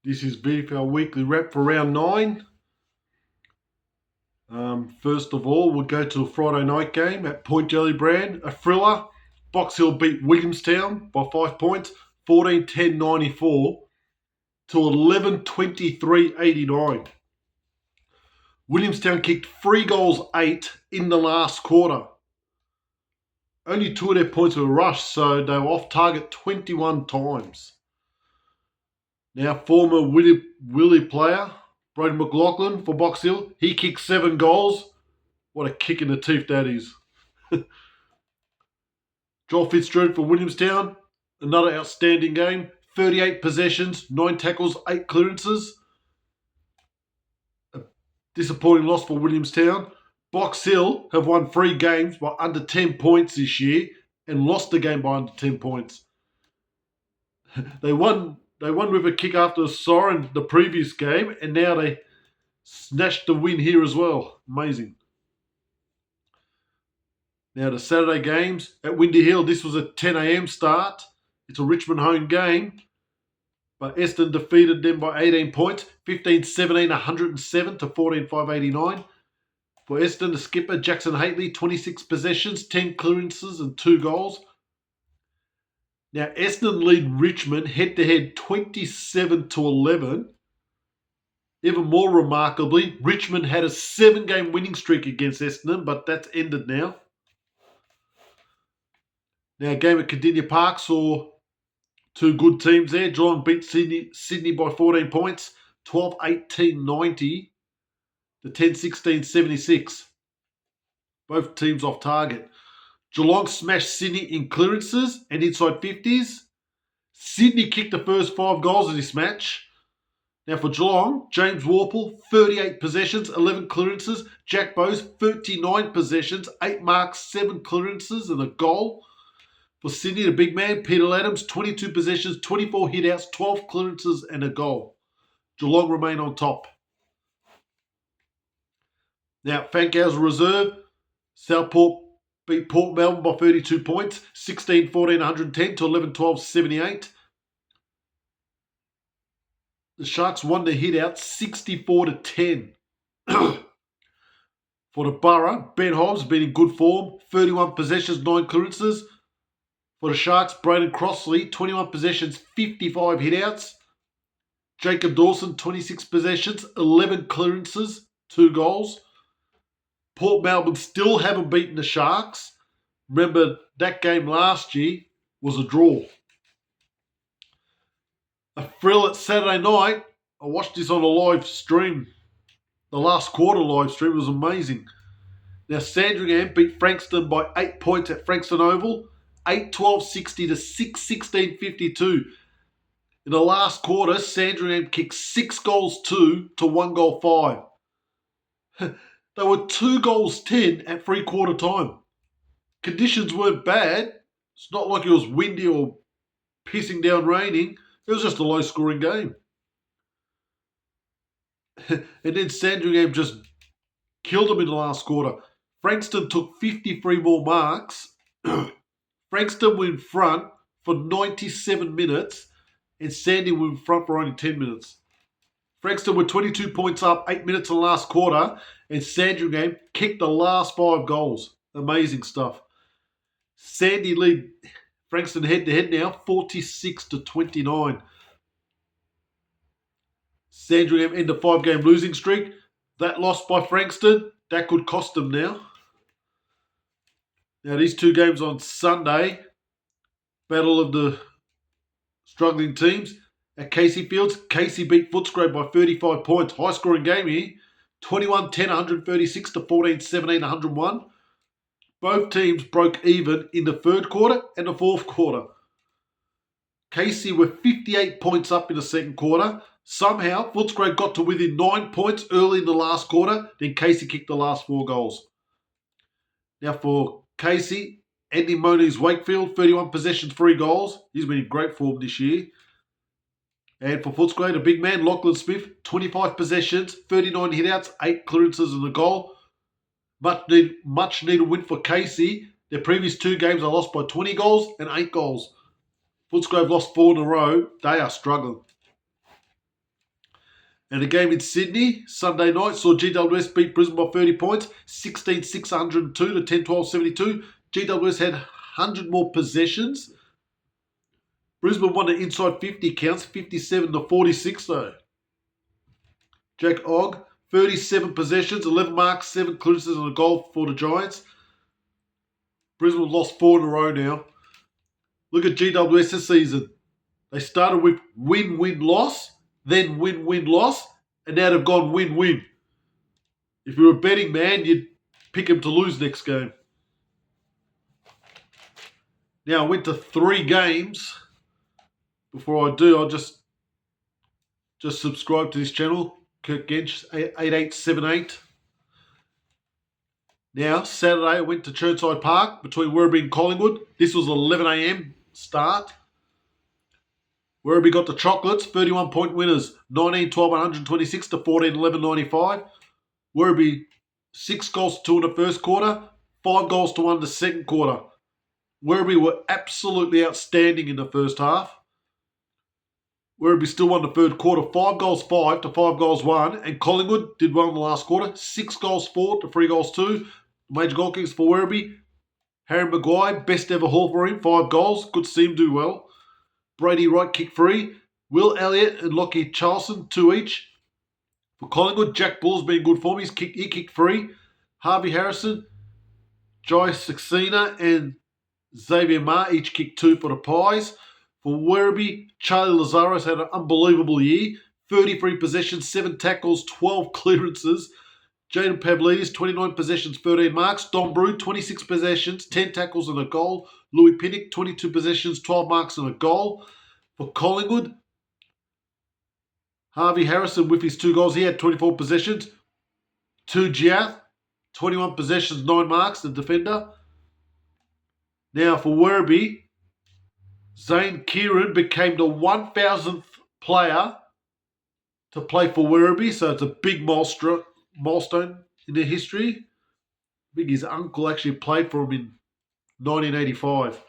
This is VFL Weekly Wrap for round 9. First of all, we'll go to a Friday night game at Point Gellibrand, a thriller. Box Hill beat Williamstown by 5 points, 14-10-94 to 11-23-89. Williamstown kicked 3 goals 8 in the last quarter. Only 2 of their points were rushed, so they were off target 21 times. Now, former Willie player, Brody McLaughlin for Box Hill, he kicked 7 goals. What a kick in the teeth that is. Joel Fitzgerald for Williamstown, another outstanding game. 38 possessions, 9 tackles, 8 clearances. A disappointing loss for Williamstown. Box Hill have won 3 games by under 10 points this year and lost the game by under 10 points. They won with a kick after a siren the previous game, and now they snatched the win here as well. Amazing. Now the Saturday games at Windy Hill, this was a 10 a.m. start. It's a Richmond home game, but Eston defeated them by 18 points, 15-17, 107 to 14-5, 89. For Eston, the skipper Jackson Haitley, 26 possessions, 10 clearances and 2 goals. Now Essendon lead Richmond head-to-head 27-11. Even more remarkably, Richmond had a 7-game winning streak against Essendon, but that's ended now. Now, a game at Cardinia Park saw 2 good teams there. Geelong beat Sydney by 14 points, 12-18-90 to 10-16-76. Both teams off target. Geelong smashed Sydney in clearances and inside 50s. Sydney kicked the first 5 goals of this match. Now for Geelong, James Warple, 38 possessions, 11 clearances. Jack Bowes, 39 possessions, 8 marks, 7 clearances and a goal. For Sydney, the big man, Peter Adams, 22 possessions, 24 hitouts, 12 clearances and a goal. Geelong remain on top. Now, Fankau's reserve, Southport beat Port Melbourne by 32 points, 16-14-110 to 11-12-78. The Sharks won the hit-out 64-10. For the Borough, Ben Hobbs been in good form, 31 possessions, 9 clearances. For the Sharks, Braden Crossley, 21 possessions, 55 hitouts. Jacob Dawson, 26 possessions, 11 clearances, 2 goals. Port Melbourne still haven't beaten the Sharks. Remember, that game last year was a draw. A thrill at Saturday night. I watched this on a live stream. The last quarter live stream was amazing. Now, Sandringham beat Frankston by 8 points at Frankston Oval. 8-12-60 to 6-16-52. In the last quarter, Sandringham kicked 6 goals 2 to 1 goal 5. They were 2 goals 10 at 3-quarter time. Conditions weren't bad. It's not like it was windy or pissing down raining. It was just a low-scoring game. And then Sandringham just killed them in the last quarter. Frankston took 53 more marks. Frankston were in front for 97 minutes and Sandy were in front for only 10 minutes. Frankston were 22 points up, 8 minutes in the last quarter, and Sandringham kicked the last 5 goals. Amazing stuff. Sandy lead Frankston head-to-head now, 46-29. Sandringham end a 5-game losing streak. That loss by Frankston, that could cost them now. Now, these 2 games on Sunday, battle of the struggling teams. At Casey Fields, Casey beat Footscray by 35 points. High-scoring game here. 21-10, 136 to 14-17, 101. Both teams broke even in the 3rd quarter and the 4th quarter. Casey were 58 points up in the 2nd quarter. Somehow, Footscray got to within 9 points early in the last quarter. Then Casey kicked the last 4 goals. Now for Casey, Andy Moniz Wakefield, 31 possessions, 3 goals. He's been in great form this year. And for Footscray, the big man, Lachlan Smith, 25 possessions, 39 hitouts, 8 clearances and a goal. Much needed win for Casey. Their previous 2 games are lost by 20 goals and 8 goals. Footscray have lost 4 in a row. They are struggling. And a game in Sydney, Sunday night, saw GWS beat Brisbane by 30 points, 16,602 to 10,1272. GWS had 100 more possessions. Brisbane won the inside 50 counts, 57 to 46 though. Jack Ogg, 37 possessions, 11 marks, 7 clearances and a goal for the Giants. Brisbane lost 4 in a row now. Look at GWS this season. They started with win-win-loss, then win-win-loss, and now they've gone win-win. If you're a betting man, you'd pick them to lose next game. Now, I went to 3 games. Before I do, I'll just subscribe to this channel. Kirk Gench, 8878. Now, Saturday, I went to Chirnside Park between Werribee and Collingwood. This was 11 a.m. start. Werribee got the chocolates, 31-point winners, 19-12, 126 to 14-11, 95. Werribee, 6 goals to 2 in the first quarter, 5 goals to 1 in the second quarter. Werribee were absolutely outstanding in the first half. Werribee still won the third quarter, 5 goals 5 to 5 goals 1, and Collingwood did well in the last quarter, 6 goals 4 to 3 goals 2. Major goal kickers for Werribee. Harry Maguire, best ever haul for him, 5 goals. Good to see him do well. Brady Wright kick free. Will Elliott and Lockie Charlson, 2 each. For Collingwood, Jack Bull's been good for him. He kicked free. Harvey Harrison, Jai Saxena and Xavier Ma each kicked 2 for the Pies. For Werribee, Charlie Lazaro's had an unbelievable year. 33 possessions, 7 tackles, 12 clearances. Jaden Pavlidis, 29 possessions, 13 marks. Don Brew, 26 possessions, 10 tackles and a goal. Louis Pinnock, 22 possessions, 12 marks and a goal. For Collingwood, Harvey Harrison with his 2 goals, he had 24 possessions. Tu Giath, 21 possessions, 9 marks, the defender. Now for Werribee, Zane Kieran became the 1,000th player to play for Werribee, so it's a big milestone in their history. I think his uncle actually played for him in 1985.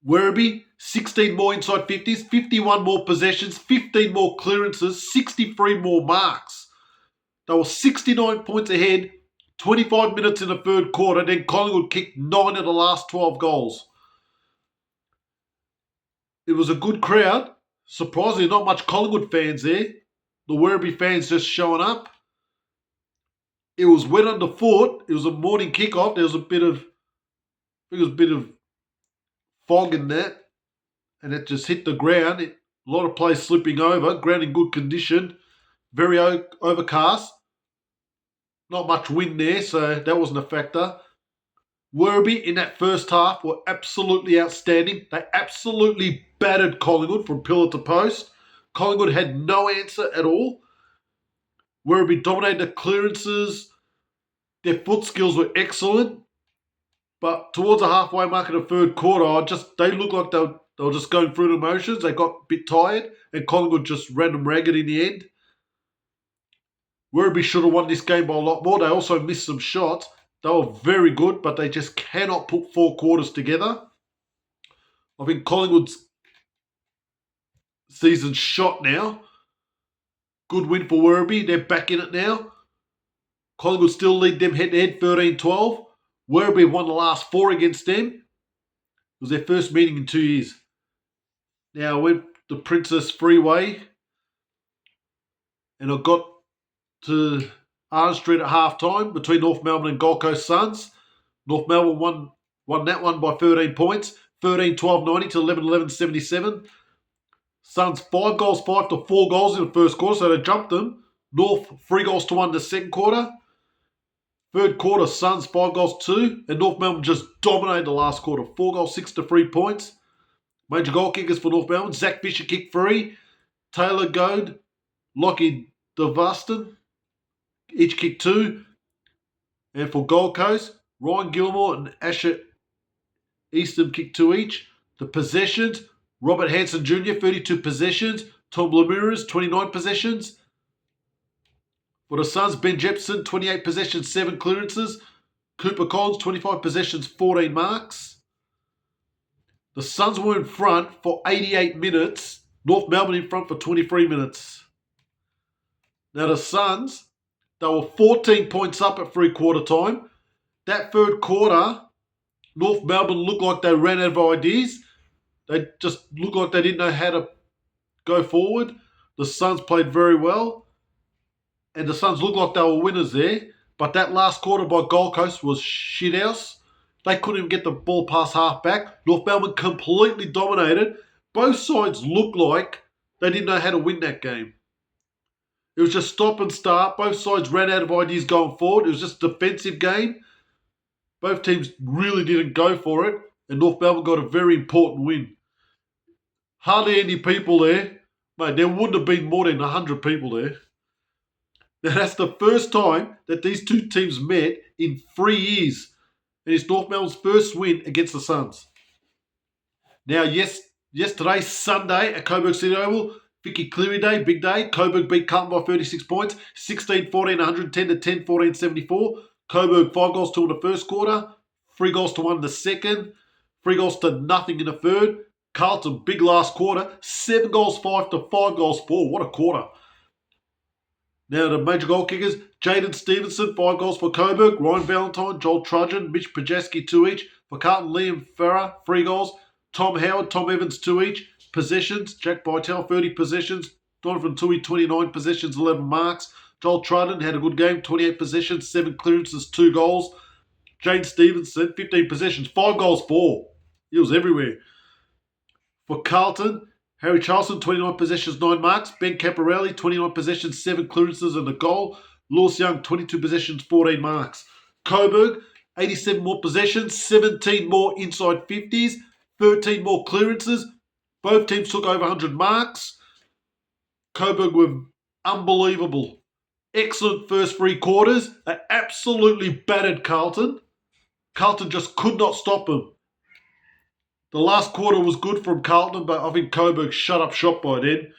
Werribee, 16 more inside 50s, 51 more possessions, 15 more clearances, 63 more marks. They were 69 points ahead, 25 minutes in the third quarter, then Collingwood kicked 9 of the last 12 goals. It was a good crowd. Surprisingly, not much Collingwood fans there. The Werribee fans just showing up. It was wet underfoot. It was a morning kickoff. There was a bit of fog in that, and it just hit the ground. A lot of players slipping over. Ground in good condition. Very overcast. Not much wind there, so that wasn't a factor. Werribee in that first half were absolutely outstanding. They absolutely battered Collingwood from pillar to post. Collingwood had no answer at all. Werribee dominated the clearances. Their foot skills were excellent. But towards the halfway mark of the third quarter, they looked like they were just going through the motions. They got a bit tired, and Collingwood just ran them ragged in the end. Werribee should have won this game by a lot more. They also missed some shots. They were very good, but they just cannot put 4 quarters together. I think Collingwood's season's shot now. Good win for Werribee. They're back in it now. Collingwood still lead them head-to-head 13-12. Werribee won the last 4 against them. It was their first meeting in 2 years. Now I went the Princess Freeway and I got to Arden Street at half-time between North Melbourne and Gold Coast Suns. North Melbourne won that one by 13 points, 13-12-90 to 11-11-77. Suns 5 goals 5 to 4 goals in the first quarter, so they jumped them. North 3 goals to 1 in the second quarter. Third quarter, Suns 5 goals 2, and North Melbourne just dominated the last quarter. 4 goals 6 to 3 points. Major goal kickers for North Melbourne. Zach Fisher kicked free. Taylor Goad, Lockie Devaston each kicked 2. And for Gold Coast, Ryan Gilmore and Asher Eastham kicked 2 each. The possessions, Robert Hanson Jr., 32 possessions. Tom Lemures, 29 possessions. For the Suns, Ben Jepson, 28 possessions, 7 clearances. Cooper Collins, 25 possessions, 14 marks. The Suns were in front for 88 minutes, North Melbourne in front for 23 minutes. Now the Suns, they were 14 points up at three-quarter time. That third quarter, North Melbourne looked like they ran out of ideas. They just looked like they didn't know how to go forward. The Suns played very well, and the Suns looked like they were winners there. But that last quarter by Gold Coast was shithouse. They couldn't even get the ball past half back. North Melbourne completely dominated. Both sides looked like they didn't know how to win that game. It was just stop and start. Both sides ran out of ideas going forward. It was just a defensive game. Both teams really didn't go for it, and North Melbourne got a very important win. Hardly any people there. Mate, there wouldn't have been more than 100 people there. Now, that's the first time that these two teams met in 3 years. And it's North Melbourne's first win against the Suns. Now, yesterday, Sunday, at Coburg City Oval, Vicky Cleary Day, big day. Coburg beat Carlton by 36 points, 16-14, 110 to 10, 14, 74. Coburg 5 goals to 1 in the first quarter, 3 goals to 1 in the second, 3 goals to nothing in the third. Carlton, big last quarter, 7 goals 5 to 5 goals 4. What a quarter. Now the major goal kickers, Jaden Stevenson, 5 goals for Coburg, Ryan Valentine, Joel Trudgeon, Mitch Pajeski, 2 each. For Carlton, Liam Farrer, 3 goals. Tom Howard, Tom Evans, 2 each. Possessions, Jack Bytel, 30 possessions. Donovan Tui, 29 possessions, 11 marks. Joel Trudgeon had a good game, 28 possessions, 7 clearances, 2 goals. Jane Stevenson, 15 possessions, 5 goals, 4. He was everywhere. For Carlton, Harry Charlson, 29 possessions, 9 marks. Ben Caporelli, 29 possessions, 7 clearances and a goal. Lewis Young, 22 possessions, 14 marks. Coburg, 87 more possessions, 17 more inside 50s, 13 more clearances. Both teams took over 100 marks. Coburg were unbelievable. Excellent first 3 quarters. They absolutely battered Carlton. Carlton just could not stop them. The last quarter was good from Carlton, but I think Coburg shut up shop by then.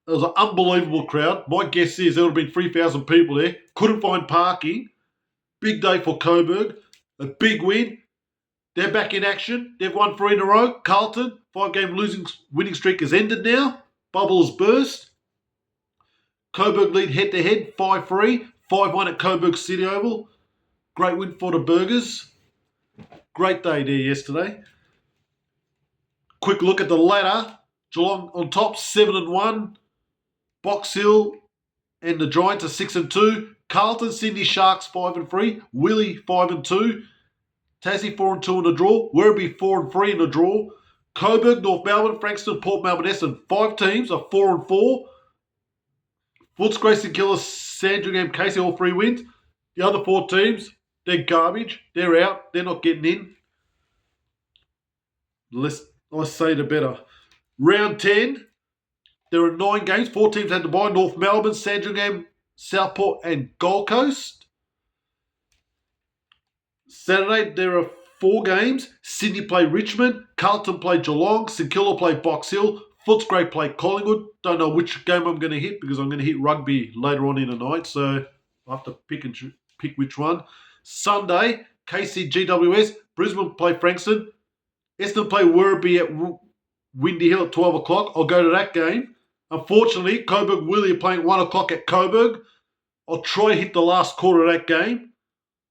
It was an unbelievable crowd. My guess is there would have been 3,000 people there. Couldn't find parking. Big day for Coburg. A big win. They're back in action. They've won 3 in a row. Carlton, 5-game winning streak has ended now. Bubble has burst. Coburg lead head-to-head, 5-3. 5-1 at Coburg City Oval. Great win for the Burgers. Great day there yesterday. Quick look at the ladder. Geelong on top, 7-1. Box Hill and the Giants are 6-2. Carlton, Sydney Sharks 5-3. Willie 5-2. Tassie 4-2 in the draw. Werribee 4-3 in the draw. Coburg, North Melbourne, Frankston, Port Melbourne, Essendon. 5 teams are 4-4. Footscray, St Kilda, Sandringham, Casey, all 3 wins. The other 4 teams, they're garbage. They're out. They're not getting in. Less I say the better. Round 10, there are 9 games. 4 teams had to buy. North Melbourne, Sandringham, Southport and Gold Coast. Saturday, there are 4 games. Sydney play Richmond. Carlton play Geelong. St Kilda play Box Hill. Footscray play Collingwood. Don't know which game I'm going to hit because I'm going to hit rugby later on in the night. So I have to pick which one. Sunday, KCGWS. Brisbane play Frankston. Essendon play Werribee at Windy Hill at 12 o'clock. I'll go to that game. Unfortunately, Coburg Willie are playing 1 o'clock at Coburg. I'll try to hit the last quarter of that game.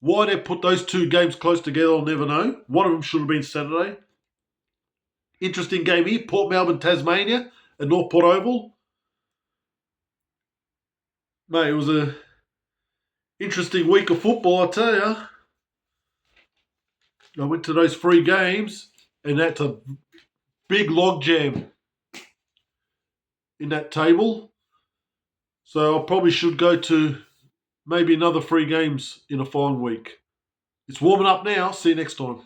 Why they put those 2 games close together, I'll never know. One of them should have been Saturday. Interesting game here. Port Melbourne, Tasmania at Northport Oval. Mate, it was an interesting week of football, I tell you. I went to those 3 games, and that's a big logjam in that table. So I probably should go to maybe another 3 games in a fine week. It's warming up now. See you next time.